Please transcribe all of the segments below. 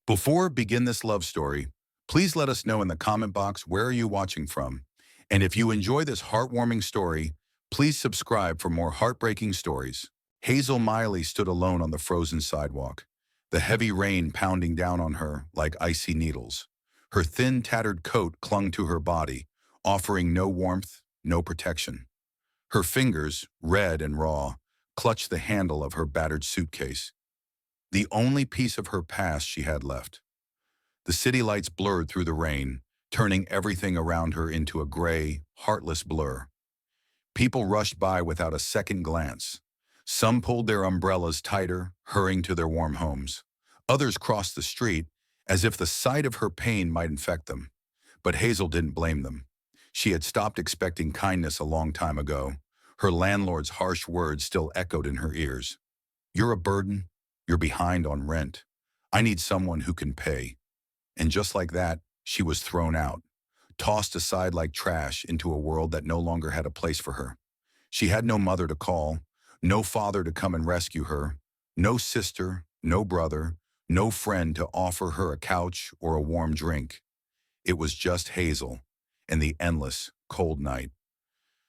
Before we begin this love story, please let us know in the comment box where are you watching from. And if you enjoy this heartwarming story, please subscribe for more heartbreaking stories. Hazel Miley stood alone on the frozen sidewalk, the heavy rain pounding down on her like icy needles. Her thin, tattered coat clung to her body, offering no warmth, no protection. Her fingers, red and raw, clutched the handle of her battered suitcase, the only piece of her past she had left. The city lights blurred through the rain, turning everything around her into a gray, heartless blur. People rushed by without a second glance. Some pulled their umbrellas tighter, hurrying to their warm homes. Others crossed the street, as if the sight of her pain might infect them. But Hazel didn't blame them. She had stopped expecting kindness a long time ago. Her landlord's harsh words still echoed in her ears. "You're a burden. You're behind on rent. I need someone who can pay." And just like that, she was thrown out, tossed aside like trash into a world that no longer had a place for her. She had no mother to call, no father to come and rescue her, no sister, no brother, no friend to offer her a couch or a warm drink. It was just Hazel and the endless, cold night.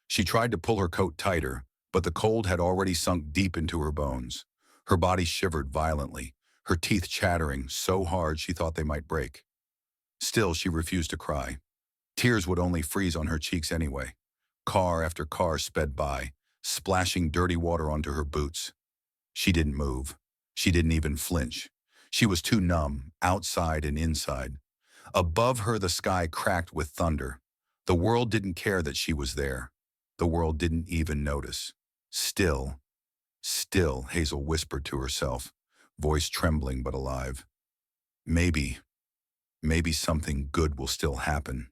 She tried to pull her coat tighter, but the cold had already sunk deep into her bones. Her body shivered violently, her teeth chattering so hard she thought they might break. Still, she refused to cry. Tears would only freeze on her cheeks anyway. Car after car sped by, splashing dirty water onto her boots. She didn't move. She didn't even flinch. She was too numb, outside and inside. Above her, the sky cracked with thunder. The world didn't care that she was there. The world didn't even notice. Still, Hazel whispered to herself, voice trembling but alive. Maybe something good will still happen.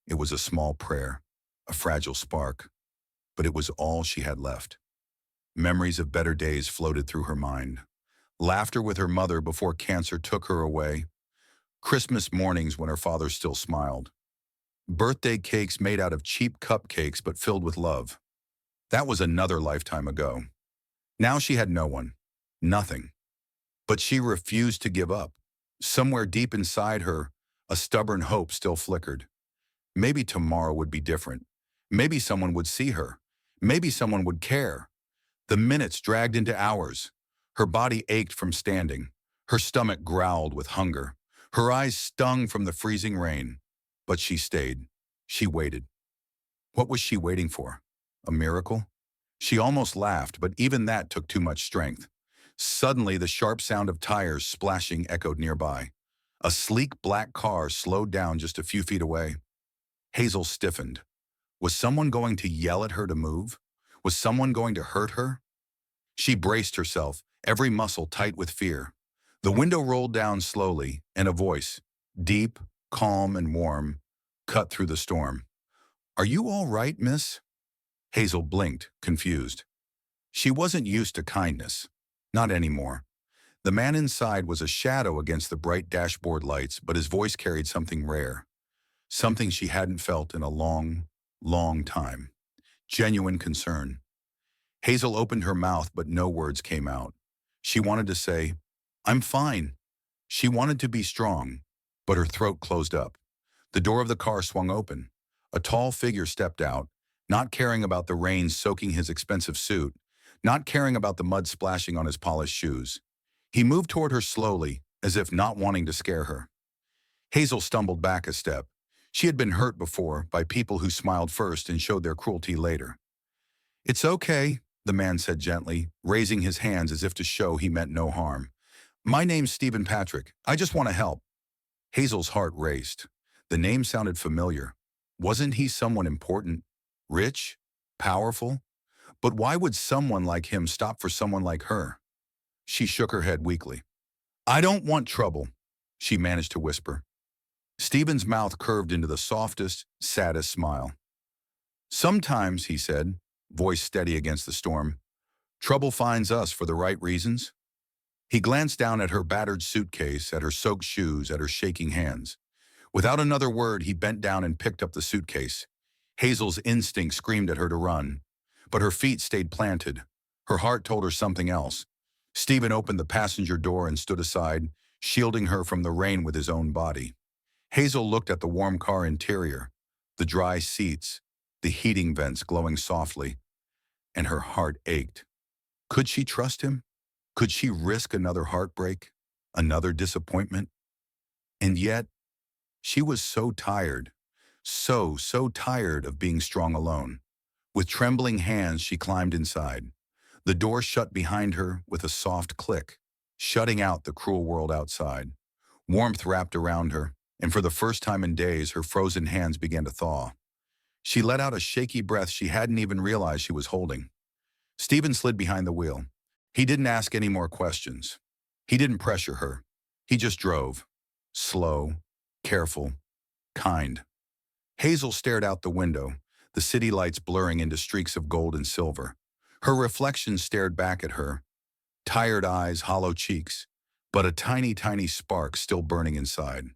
It was a small prayer, a fragile spark, but it was all she had left. Memories of better days floated through her mind. Laughter with her mother before cancer took her away. Christmas mornings when her father still smiled. Birthday cakes made out of cheap cupcakes but filled with love. That was another lifetime ago. Now she had no one, nothing. But she refused to give up. Somewhere deep inside her, a stubborn hope still flickered. Maybe tomorrow would be different. Maybe someone would see her. Maybe someone would care. The minutes dragged into hours. Her body ached from standing. Her stomach growled with hunger. Her eyes stung from the freezing rain. But she stayed. She waited. What was she waiting for? A miracle? She almost laughed, but even that took too much strength. Suddenly, the sharp sound of tires splashing echoed nearby. A sleek black car slowed down just a few feet away. Hazel stiffened. Was someone going to yell at her to move? Was someone going to hurt her? She braced herself, every muscle tight with fear. The window rolled down slowly, and a voice, deep, calm, and warm, cut through the storm. "Are you all right, miss?" Hazel blinked, confused. She wasn't used to kindness. Not anymore. The man inside was a shadow against the bright dashboard lights, but his voice carried something rare. Something she hadn't felt in a long, long time. Genuine concern. Hazel opened her mouth, but no words came out. She wanted to say, "I'm fine." She wanted to be strong, but her throat closed up. The door of the car swung open. A tall figure stepped out, not caring about the rain soaking his expensive suit, not caring about the mud splashing on his polished shoes. He moved toward her slowly, as if not wanting to scare her. Hazel stumbled back a step. She had been hurt before by people who smiled first and showed their cruelty later. "It's okay," the man said gently, raising his hands as if to show he meant no harm. "My name's Stephen Patrick. I just want to help." Hazel's heart raced. The name sounded familiar. Wasn't he someone important? Rich? Powerful? But why would someone like him stop for someone like her? She shook her head weakly. "I don't want trouble," she managed to whisper. Stephen's mouth curved into the softest, saddest smile. "Sometimes," he said, voice steady against the storm, "trouble finds us for the right reasons." He glanced down at her battered suitcase, at her soaked shoes, at her shaking hands. Without another word, he bent down and picked up the suitcase. Hazel's instinct screamed at her to run, but her feet stayed planted. Her heart told her something else. Stephen opened the passenger door and stood aside, shielding her from the rain with his own body. Hazel looked at the warm car interior, the dry seats, the heating vents glowing softly, and her heart ached. Could she trust him? Could she risk another heartbreak, another disappointment? And yet, she was so tired, so tired of being strong alone. With trembling hands, she climbed inside. The door shut behind her with a soft click, shutting out the cruel world outside. Warmth wrapped around her, and for the first time in days, her frozen hands began to thaw. She let out a shaky breath she hadn't even realized she was holding. Stephen slid behind the wheel. He didn't ask any more questions. He didn't pressure her. He just drove. Slow, careful, kind. Hazel stared out the window, the city lights blurring into streaks of gold and silver. Her reflection stared back at her, tired eyes, hollow cheeks, but a tiny spark still burning inside.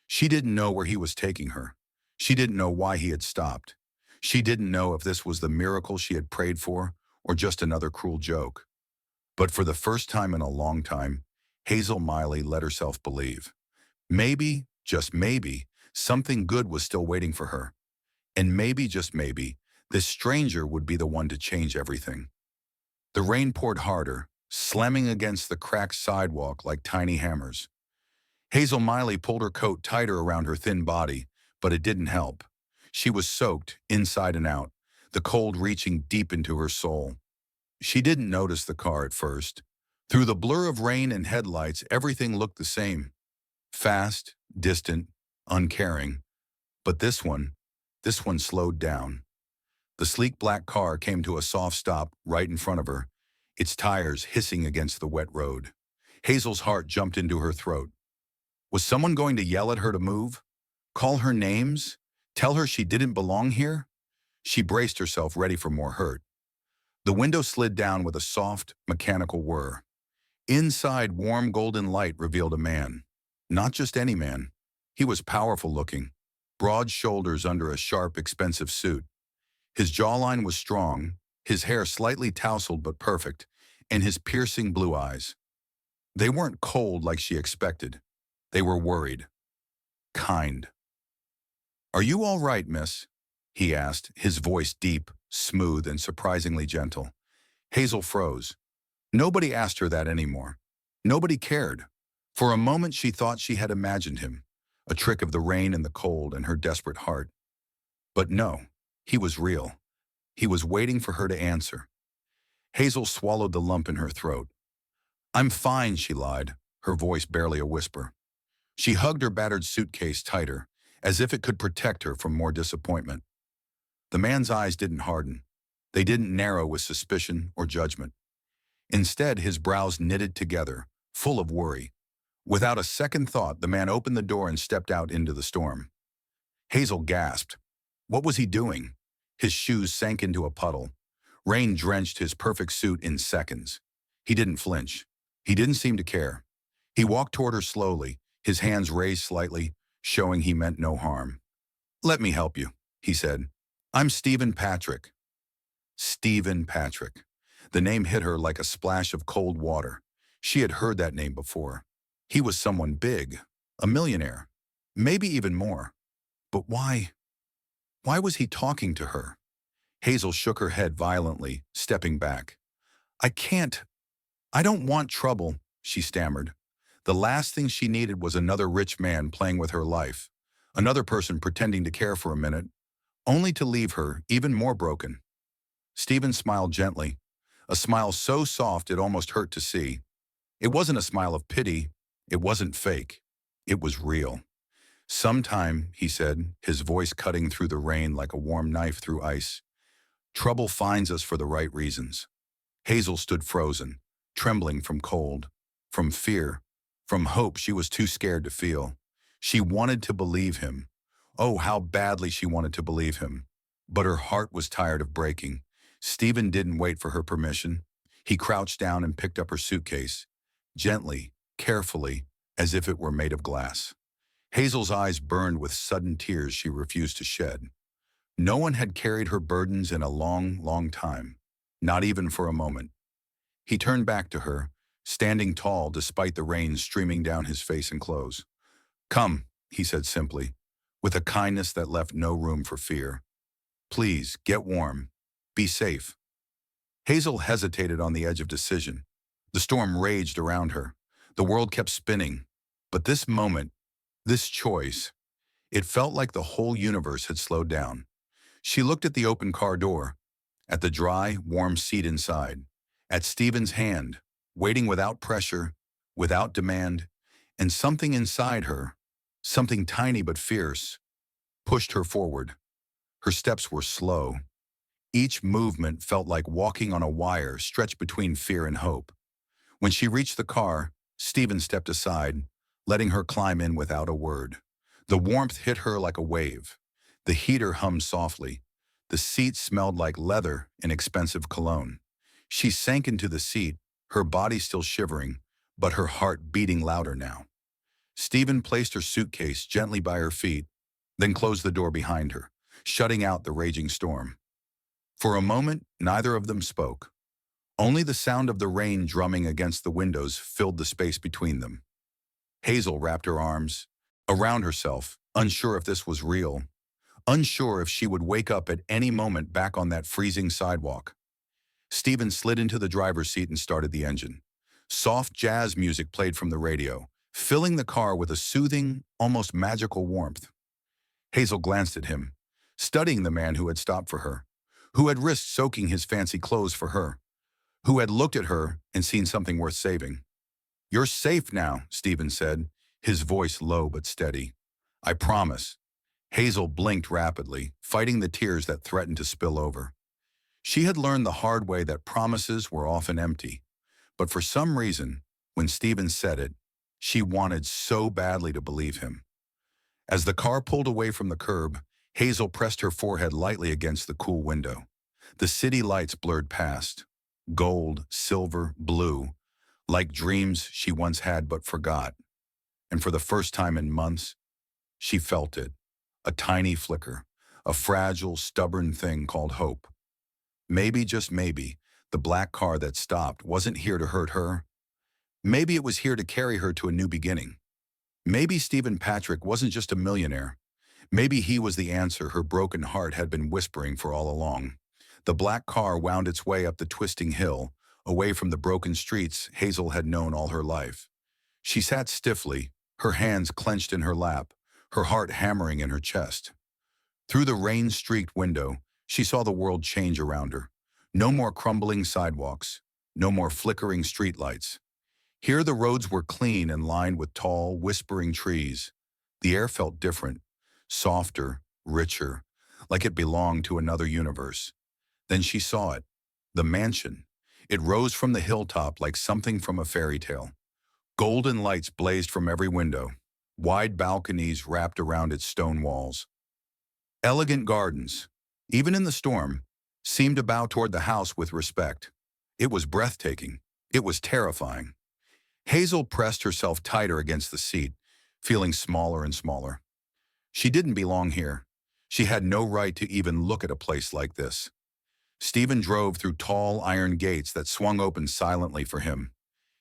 She didn't know where he was taking her. She didn't know why he had stopped. She didn't know if this was the miracle she had prayed for or just another cruel joke. But for the first time in a long time, Hazel Miley let herself believe. Maybe, just maybe, something good was still waiting for her. And maybe, just maybe, this stranger would be the one to change everything. The rain poured harder, slamming against the cracked sidewalk like tiny hammers. Hazel Miley pulled her coat tighter around her thin body, but it didn't help. She was soaked, inside and out, the cold reaching deep into her soul. She didn't notice the car at first. Through the blur of rain and headlights, everything looked the same. Fast, distant, uncaring. But this one slowed down. The sleek black car came to a soft stop right in front of her, its tires hissing against the wet road. Hazel's heart jumped into her throat. Was someone going to yell at her to move? Call her names? Tell her she didn't belong here? She braced herself, ready for more hurt. The window slid down with a soft, mechanical whir. Inside, warm golden light revealed a man. Not just any man. He was powerful looking, broad shoulders under a sharp, expensive suit. His jawline was strong, his hair slightly tousled but perfect, and his piercing blue eyes. They weren't cold like she expected. They were worried. Kind. "Are you all right, miss?" he asked, his voice deep, smooth, and surprisingly gentle. Hazel froze. Nobody asked her that anymore. Nobody cared. For a moment she thought she had imagined him, a trick of the rain and the cold and her desperate heart. But no, he was real. He was waiting for her to answer. Hazel swallowed the lump in her throat. "I'm fine," she lied, her voice barely a whisper. She hugged her battered suitcase tighter, as if it could protect her from more disappointment. The man's eyes didn't harden. They didn't narrow with suspicion or judgment. Instead, his brows knitted together, full of worry. Without a second thought, the man opened the door and stepped out into the storm. Hazel gasped. What was he doing? His shoes sank into a puddle. Rain drenched his perfect suit in seconds. He didn't flinch. He didn't seem to care. He walked toward her slowly, his hands raised slightly, showing he meant no harm. "Let me help you," he said. "I'm Stephen Patrick." Stephen Patrick. The name hit her like a splash of cold water. She had heard that name before. He was someone big, a millionaire, maybe even more. But why? Why was he talking to her? Hazel shook her head violently, stepping back. I don't want trouble," she stammered. The last thing she needed was another rich man playing with her life, another person pretending to care for a minute, only to leave her even more broken. Stephen smiled gently, a smile so soft it almost hurt to see. It wasn't a smile of pity. It wasn't fake. It was real. "Sometime," he said, his voice cutting through the rain like a warm knife through ice, "trouble finds us for the right reasons." Hazel stood frozen, trembling from cold, from fear, from hope she was too scared to feel. She wanted to believe him. Oh, how badly she wanted to believe him. But her heart was tired of breaking. Stephen didn't wait for her permission. He crouched down and picked up her suitcase, gently, carefully, as if it were made of glass. Hazel's eyes burned with sudden tears she refused to shed. No one had carried her burdens in a long time, not even for a moment. He turned back to her, standing tall despite the rain streaming down his face and clothes. "Come," he said simply, with a kindness that left no room for fear. "Please, get warm. Be safe." Hazel hesitated on the edge of decision. The storm raged around her. The world kept spinning. But this moment, this choice, it felt like the whole universe had slowed down. She looked at the open car door, at the dry, warm seat inside, at Stephen's hand, waiting without pressure, without demand, and something inside her, something tiny but fierce, pushed her forward. Her steps were slow. Each movement felt like walking on a wire stretched between fear and hope. When she reached the car, Stephen stepped aside, letting her climb in without a word. The warmth hit her like a wave. The heater hummed softly. The seat smelled like leather and expensive cologne. She sank into the seat, her body still shivering, but her heart beating louder now. Stephen placed her suitcase gently by her feet, then closed the door behind her, shutting out the raging storm. For a moment, neither of them spoke. Only the sound of the rain drumming against the windows filled the space between them. Hazel wrapped her arms around herself, unsure if this was real, unsure if she would wake up at any moment back on that freezing sidewalk. Stephen slid into the driver's seat and started the engine. Soft jazz music played from the radio, filling the car with a soothing, almost magical warmth. Hazel glanced at him, studying the man who had stopped for her, who had risked soaking his fancy clothes for her, who had looked at her and seen something worth saving. "You're safe now," Stephen said, his voice low but steady. "I promise." Hazel blinked rapidly, fighting the tears that threatened to spill over. She had learned the hard way that promises were often empty. But for some reason, when Stephen said it, she wanted so badly to believe him. As the car pulled away from the curb, Hazel pressed her forehead lightly against the cool window. The city lights blurred past. Gold, silver, blue, like dreams she once had but forgot. And for the first time in months, she felt it. A tiny flicker, a fragile, stubborn thing called hope. Maybe, just maybe, the black car that stopped wasn't here to hurt her. Maybe it was here to carry her to a new beginning. Maybe Stephen Patrick wasn't just a millionaire. Maybe he was the answer her broken heart had been whispering for all along. The black car wound its way up the twisting hill, away from the broken streets Hazel had known all her life. She sat stiffly, her hands clenched in her lap, her heart hammering in her chest. Through the rain-streaked window, she saw the world change around her. No more crumbling sidewalks, no more flickering streetlights. Here the roads were clean and lined with tall, whispering trees. The air felt different, softer, richer, like it belonged to another universe. Then she saw it, the mansion. It rose from the hilltop like something from a fairy tale. Golden lights blazed from every window, wide balconies wrapped around its stone walls. Elegant gardens, even in the storm, seemed to bow toward the house with respect. It was breathtaking. It was terrifying. Hazel pressed herself tighter against the seat, feeling smaller and smaller. She didn't belong here. She had no right to even look at a place like this. Stephen drove through tall iron gates that swung open silently for him.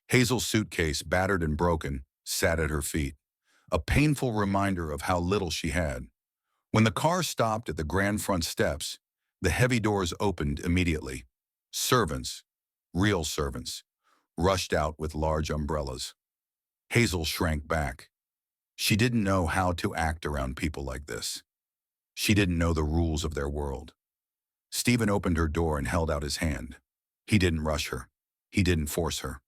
Hazel's suitcase, battered and broken, sat at her feet, a painful reminder of how little she had. When the car stopped at the grand front steps, the heavy doors opened immediately. Servants, real servants, rushed out with large umbrellas. Hazel shrank back. She didn't know how to act around people like this. She didn't know the rules of their world. Stephen opened her door and held out his hand. He didn't rush her. He didn't force her.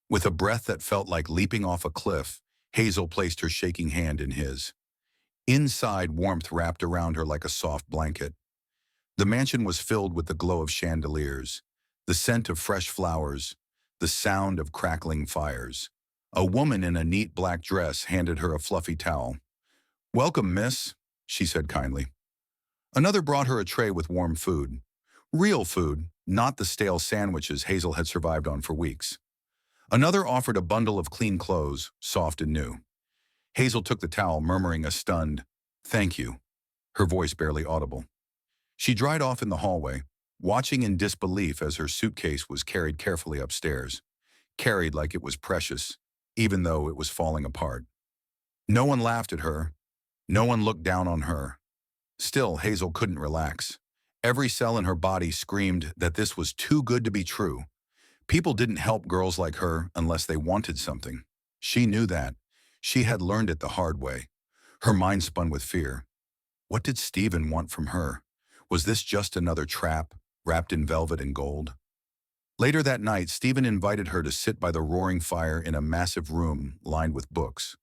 With a breath that felt like leaping off a cliff, Hazel placed her shaking hand in his. Inside, warmth wrapped around her like a soft blanket. The mansion was filled with the glow of chandeliers, the scent of fresh flowers, the sound of crackling fires. A woman in a neat black dress handed her a fluffy towel. "Welcome, miss," she said kindly. Another brought her a tray with warm food. Real food, not the stale sandwiches Hazel had survived on for weeks. Another offered a bundle of clean clothes, soft and new. Hazel took the towel, murmuring a stunned, "Thank you," her voice barely audible. She dried off in the hallway, watching in disbelief as her suitcase was carried carefully upstairs. carried like it was precious, even though it was falling apart. No one laughed at her. No one looked down on her. Still, Hazel couldn't relax. Every cell in her body screamed that this was too good to be true. People didn't help girls like her unless they wanted something. She knew that. She had learned it the hard way. Her mind spun with fear. What did Stephen want from her? Was this just another trap, wrapped in velvet and gold? Later that night, Stephen invited her to sit by the roaring fire in a massive room lined with books.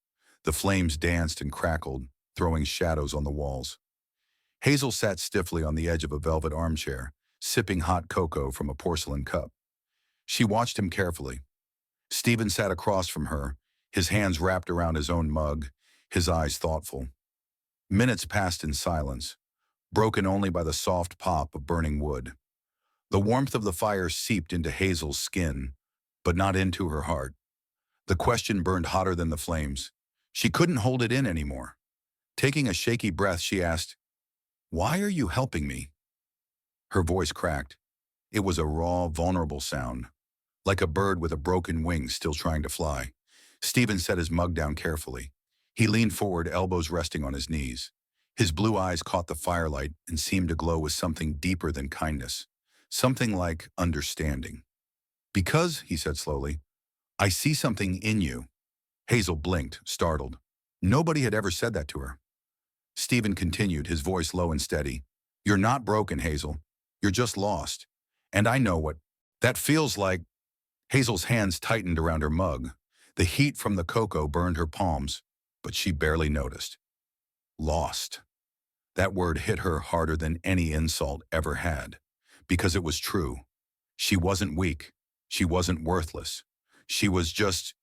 The flames danced and crackled, throwing shadows on the walls. Hazel sat stiffly on the edge of a velvet armchair, sipping hot cocoa from a porcelain cup. She watched him carefully. Stephen sat across from her, his hands wrapped around his own mug, his eyes thoughtful. Minutes passed in silence, broken only by the soft pop of burning wood. The warmth of the fire seeped into Hazel's skin, but not into her heart. The question burned hotter than the flames. She couldn't hold it in anymore. Taking a shaky breath, she asked, "Why are you helping me?" Her voice cracked. It was a raw, vulnerable sound, like a bird with a broken wing still trying to fly. Stephen set his mug down carefully. He leaned forward, elbows resting on his knees. His blue eyes caught the firelight and seemed to glow with something deeper than kindness, something like understanding. "Because," he said slowly, "I see something in you." Hazel blinked, startled. Nobody had ever said that to her. Stephen continued, his voice low and steady. "You're not broken, Hazel. You're just lost. And I know what that feels like." Hazel's hands tightened around her mug. The heat from the cocoa burned her palms, but she barely noticed. Lost. That word hit her harder than any insult ever had, because it was true. She wasn't weak. She wasn't worthless. She was just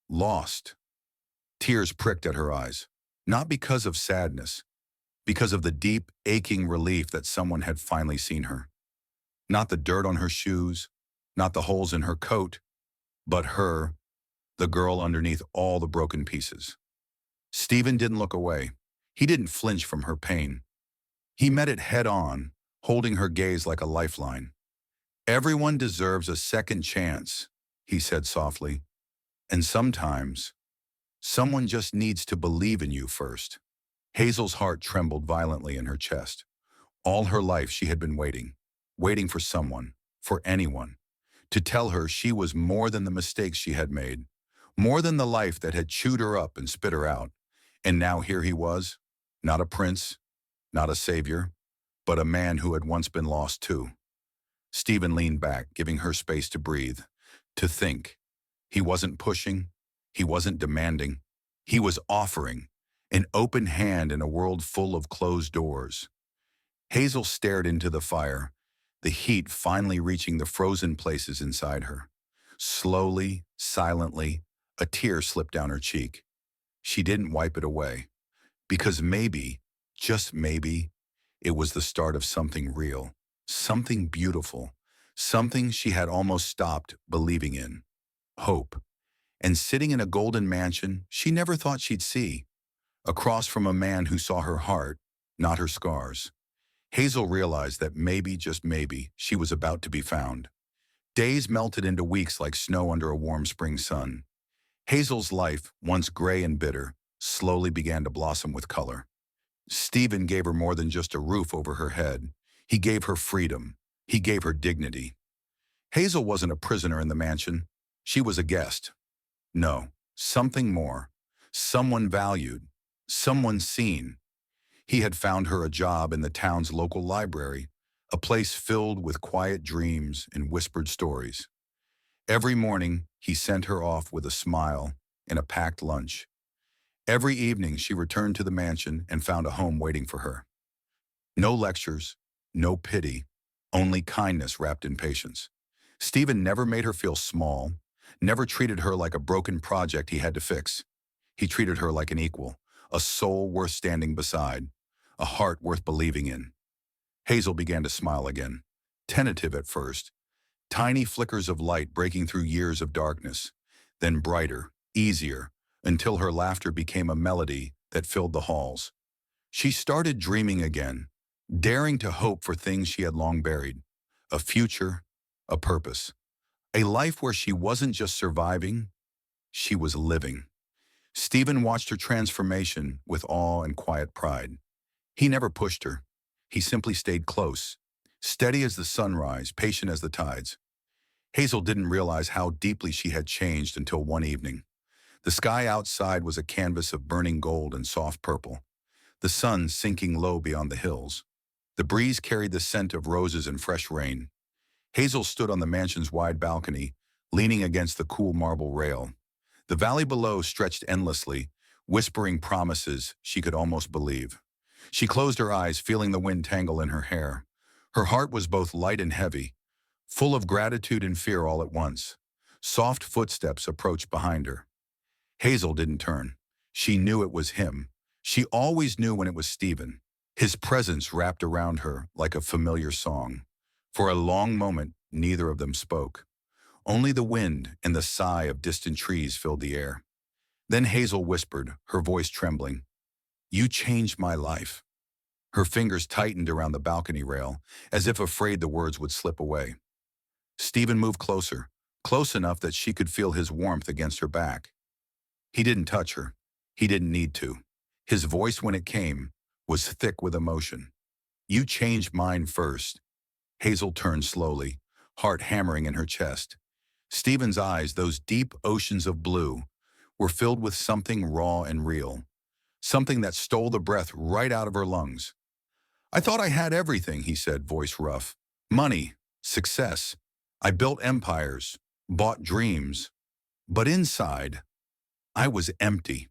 lost. Tears pricked at her eyes, not because of sadness, because of the deep, aching relief that someone had finally seen her. Not the dirt on her shoes, not the holes in her coat, but her, the girl underneath all the broken pieces. Stephen didn't look away. He didn't flinch from her pain. He met it head on, holding her gaze like a lifeline. "Everyone deserves a second chance," he said softly. "And sometimes, someone just needs to believe in you first." Hazel's heart trembled violently in her chest. All her life she had been waiting for someone, for anyone, to tell her she was more than the mistakes she had made, more than the life that had chewed her up and spit her out. And now here he was, not a prince, not a savior, but a man who had once been lost too. Stephen leaned back, giving her space to breathe, to think. He wasn't pushing, he wasn't demanding, he was offering, an open hand in a world full of closed doors. Hazel stared into the fire, the heat finally reaching the frozen places inside her. Slowly, silently, a tear slipped down her cheek. She didn't wipe it away, because maybe, just maybe, it was the start of something real, something beautiful, something she had almost stopped believing in. Hope. And sitting in a golden mansion she never thought she'd see, across from a man who saw her heart, not her scars. Hazel realized that maybe, just maybe, she was about to be found. Days melted into weeks like snow under a warm spring sun. Hazel's life, once gray and bitter, slowly began to blossom with color. Stephen gave her more than just a roof over her head. He gave her freedom. He gave her dignity. Hazel wasn't a prisoner in the mansion. She was a guest. No, something more. Someone valued. Someone seen. He had found her a job in the town's local library, a place filled with quiet dreams and whispered stories. Every morning, he sent her off with a smile and a packed lunch. Every evening, she returned to the mansion and found a home waiting for her. No lectures, no pity, only kindness wrapped in patience. Stephen never made her feel small, never treated her like a broken project he had to fix. He treated her like an equal, a soul worth standing beside, a heart worth believing in. Hazel began to smile again, tentative at first, tiny flickers of light breaking through years of darkness, then brighter, easier, until her laughter became a melody that filled the halls. She started dreaming again, daring to hope for things she had long buried, a future, a purpose. A life where she wasn't just surviving, she was living. Stephen watched her transformation with awe and quiet pride. He never pushed her. He simply stayed close, steady as the sunrise, patient as the tides. Hazel didn't realize how deeply she had changed until one evening. The sky outside was a canvas of burning gold and soft purple, the sun sinking low beyond the hills. The breeze carried the scent of roses and fresh rain. Hazel stood on the mansion's wide balcony, leaning against the cool marble rail. The valley below stretched endlessly, whispering promises she could almost believe. She closed her eyes, feeling the wind tangle in her hair. Her heart was both light and heavy, full of gratitude and fear all at once. Soft footsteps approached behind her. Hazel didn't turn. She knew it was him. She always knew when it was Stephen. His presence wrapped around her like a familiar song. For a long moment, neither of them spoke. Only the wind and the sigh of distant trees filled the air. Then Hazel whispered, her voice trembling, "You changed my life." Her fingers tightened around the balcony rail, as if afraid the words would slip away. Stephen moved closer, close enough that she could feel his warmth against her back. He didn't touch her. He didn't need to. His voice, when it came, was thick with emotion. "You changed mine first." Hazel turned slowly, heart hammering in her chest. Stephen's eyes, those deep oceans of blue, were filled with something raw and real, something that stole the breath right out of her lungs. "I thought I had everything," he said, voice rough. "Money, success. I built empires, bought dreams. But inside, I was empty."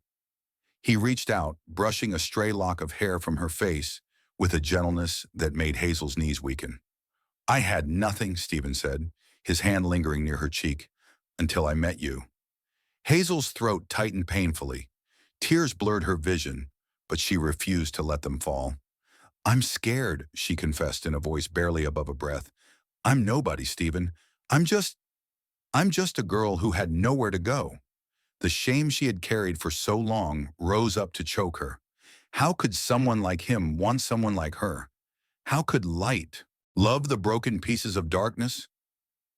He reached out, brushing a stray lock of hair from her face with a gentleness that made Hazel's knees weaken. "I had nothing," Stephen said, his hand lingering near her cheek, "until I met you." Hazel's throat tightened painfully. Tears blurred her vision, but she refused to let them fall. "I'm scared," she confessed in a voice barely above a breath. "I'm nobody, Stephen. I'm just a girl who had nowhere to go." The shame she had carried for so long rose up to choke her. How could someone like him want someone like her? How could light love the broken pieces of darkness?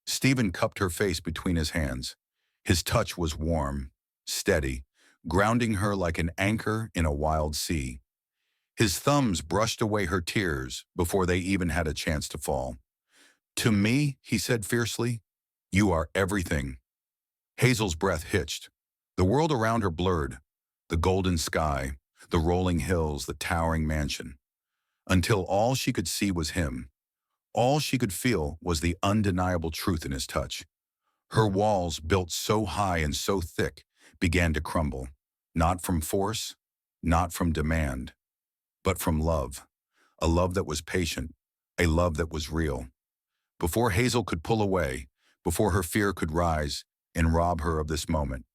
Stephen cupped her face between his hands. His touch was warm, steady, grounding her like an anchor in a wild sea. His thumbs brushed away her tears before they even had a chance to fall. "To me," he said fiercely, "you are everything." Hazel's breath hitched. The world around her blurred, the golden sky, the rolling hills, the towering mansion, until all she could see was him. All she could feel was the undeniable truth in his touch. Her walls, built so high and so thick, began to crumble, not from force, not from demand, but from love, a love that was patient, a love that was real. Before Hazel could pull away, before her fear could rise and rob her of this moment,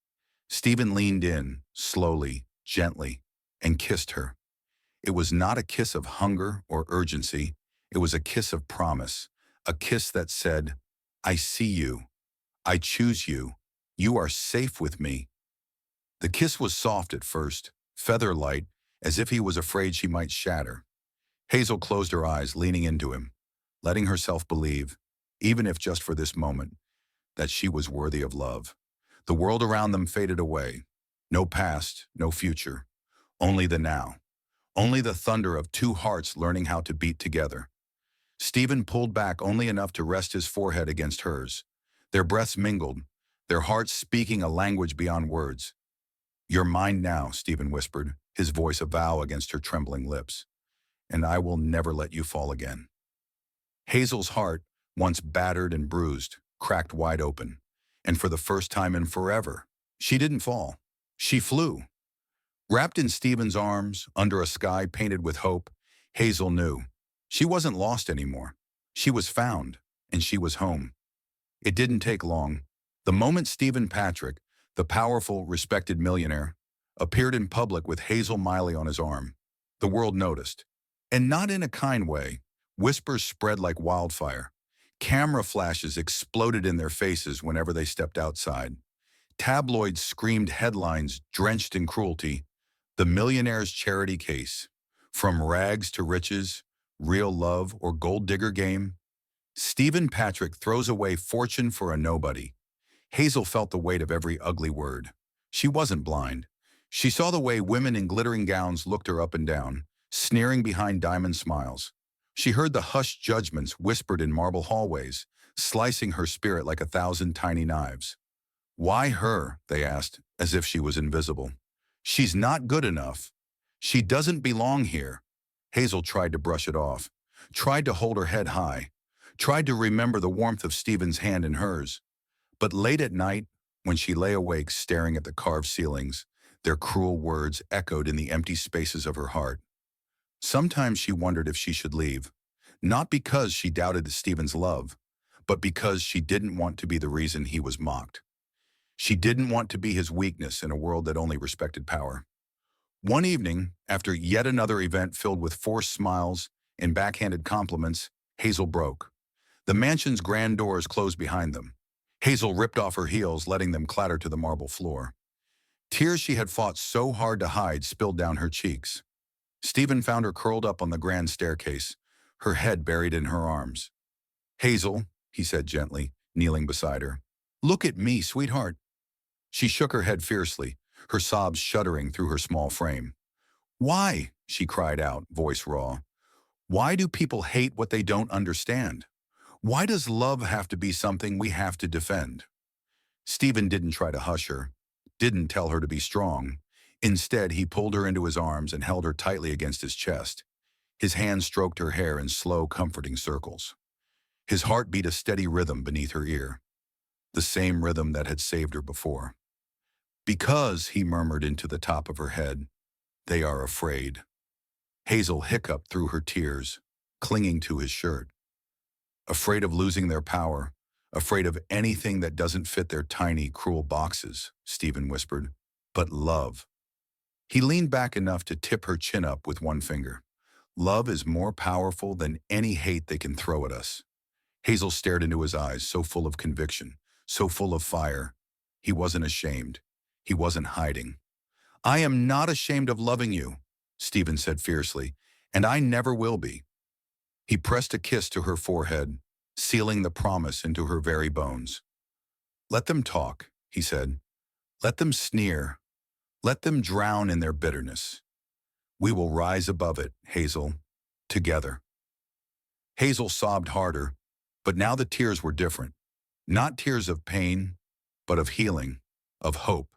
Stephen leaned in, slowly, gently, and kissed her. It was not a kiss of hunger or urgency. It was a kiss of promise, a kiss that said, "I see you. I choose you. You are safe with me." The kiss was soft at first, feather-light, as if he was afraid she might shatter. Hazel closed her eyes, leaning into him, letting herself believe, even if just for this moment, that she was worthy of love. The world around them faded away. No past, no future. Only the now. Only the thunder of two hearts learning how to beat together. Stephen pulled back only enough to rest his forehead against hers. Their breaths mingled, their hearts speaking a language beyond words. "You're mine now," Stephen whispered, his voice a vow against her trembling lips. "And I will never let you fall again." Hazel's heart, once battered and bruised, cracked wide open. And for the first time in forever, she didn't fall. She flew. Wrapped in Stephen's arms, under a sky painted with hope, Hazel knew. She wasn't lost anymore. She was found, and she was home. It didn't take long. The moment Stephen Patrick, the powerful, respected millionaire, appeared in public with Hazel Miley on his arm, the world noticed. And not in a kind way. Whispers spread like wildfire. Camera flashes exploded in their faces whenever they stepped outside. Tabloids screamed headlines drenched in cruelty. The millionaire's charity case. From rags to riches, real love or gold digger game. Stephen Patrick throws away fortune for a nobody. Hazel felt the weight of every ugly word. She wasn't blind. She saw the way women in glittering gowns looked her up and down, sneering behind diamond smiles. She heard the hushed judgments whispered in marble hallways, slicing her spirit like 1,000 tiny knives. Why her? They asked, as if she was invisible. She's not good enough. She doesn't belong here. Hazel tried to brush it off, tried to hold her head high, tried to remember the warmth of Stephen's hand in hers. But late at night, when she lay awake staring at the carved ceilings, their cruel words echoed in the empty spaces of her heart. Sometimes she wondered if she should leave, not because she doubted Stephen's love, but because she didn't want to be the reason he was mocked. She didn't want to be his weakness in a world that only respected power. One evening, after yet another event filled with forced smiles and backhanded compliments, Hazel broke. The mansion's grand doors closed behind them. Hazel ripped off her heels, letting them clatter to the marble floor. Tears she had fought so hard to hide spilled down her cheeks. Stephen found her curled up on the grand staircase, her head buried in her arms. "Hazel," he said gently, kneeling beside her. "Look at me, sweetheart." She shook her head fiercely, her sobs shuddering through her small frame. "Why?" she cried out, voice raw. "Why do people hate what they don't understand? Why does love have to be something we have to defend?" Stephen didn't try to hush her, didn't tell her to be strong. Instead, he pulled her into his arms and held her tightly against his chest. His hand stroked her hair in slow, comforting circles. His heart beat a steady rhythm beneath her ear, the same rhythm that had saved her before. "Because," he murmured into the top of her head, "they are afraid." Hazel hiccuped through her tears, clinging to his shirt. "Afraid of losing their power, afraid of anything that doesn't fit their tiny, cruel boxes," Stephen whispered. "But love." He leaned back enough to tip her chin up with one finger. "Love is more powerful than any hate they can throw at us." Hazel stared into his eyes, so full of conviction, so full of fire. He wasn't ashamed. He wasn't hiding. "I am not ashamed of loving you," Stephen said fiercely, "and I never will be." He pressed a kiss to her forehead, sealing the promise into her very bones. "Let them talk," he said. "Let them sneer. Let them drown in their bitterness. We will rise above it, Hazel, together." Hazel sobbed harder, but now the tears were different. Not tears of pain, but of healing, of hope.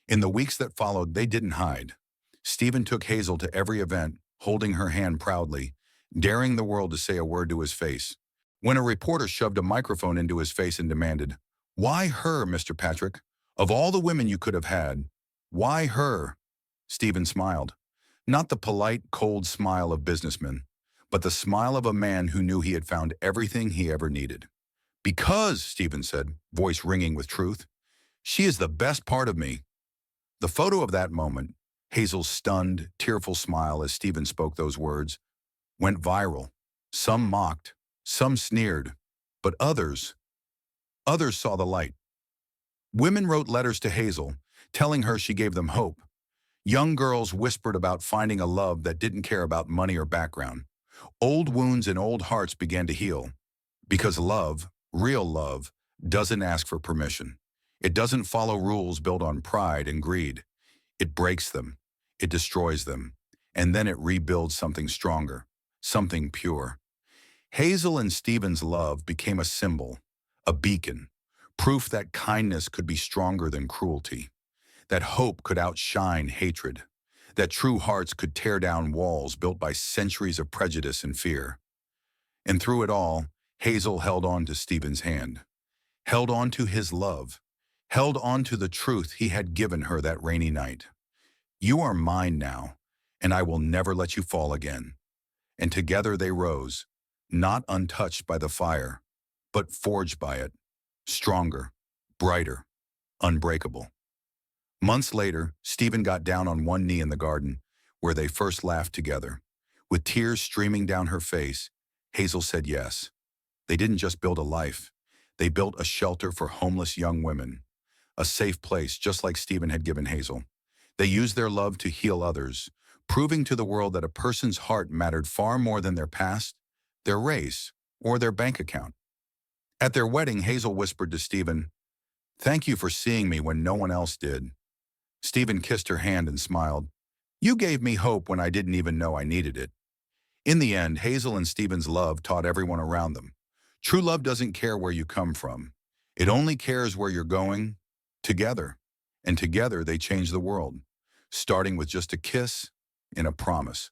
In the weeks that followed, they didn't hide. Stephen took Hazel to every event, holding her hand proudly, daring the world to say a word to his face. When a reporter shoved a microphone into his face and demanded, "Why her, Mr. Patrick? Of all the women you could have had, why her?" Stephen smiled. Not the polite, cold smile of businessmen, but the smile of a man who knew he had found everything he ever needed. "Because," Stephen said, voice ringing with truth, "she is the best part of me." The photo of that moment, Hazel's stunned, tearful smile as Stephen spoke those words, went viral. Some mocked, some sneered, but others saw the light. Women wrote letters to Hazel, telling her she gave them hope. Young girls whispered about finding a love that didn't care about money or background. Old wounds and old hearts began to heal. Because love, real love, doesn't ask for permission. It doesn't follow rules built on pride and greed. It breaks them. It destroys them. And then it rebuilds something stronger, something pure. Hazel and Stephen's love became a symbol, a beacon, proof that kindness could be stronger than cruelty, that hope could outshine hatred, that true hearts could tear down walls built by centuries of prejudice and fear. And through it all, Hazel held on to Stephen's hand, held on to his love, held on to the truth he had given her that rainy night. "You are mine now, and I will never let you fall again." And together they rose, not untouched by the fire, but forged by it, stronger, brighter, unbreakable. Months later, Stephen got down on one knee in the garden, where they first laughed together. With tears streaming down her face, Hazel said yes. They didn't just build a life. They built a shelter for homeless young women, a safe place just like Stephen had given Hazel. They used their love to heal others, proving to the world that a person's heart mattered far more than their past, their race, or their bank account. At their wedding, Hazel whispered to Stephen, "Thank you for seeing me when no one else did." Stephen kissed her hand and smiled. "You gave me hope when I didn't even know I needed it." In the end, Hazel and Stephen's love taught everyone around them. True love doesn't care where you come from. It only cares where you're going, together. And together they change the world, starting with just a kiss and a promise.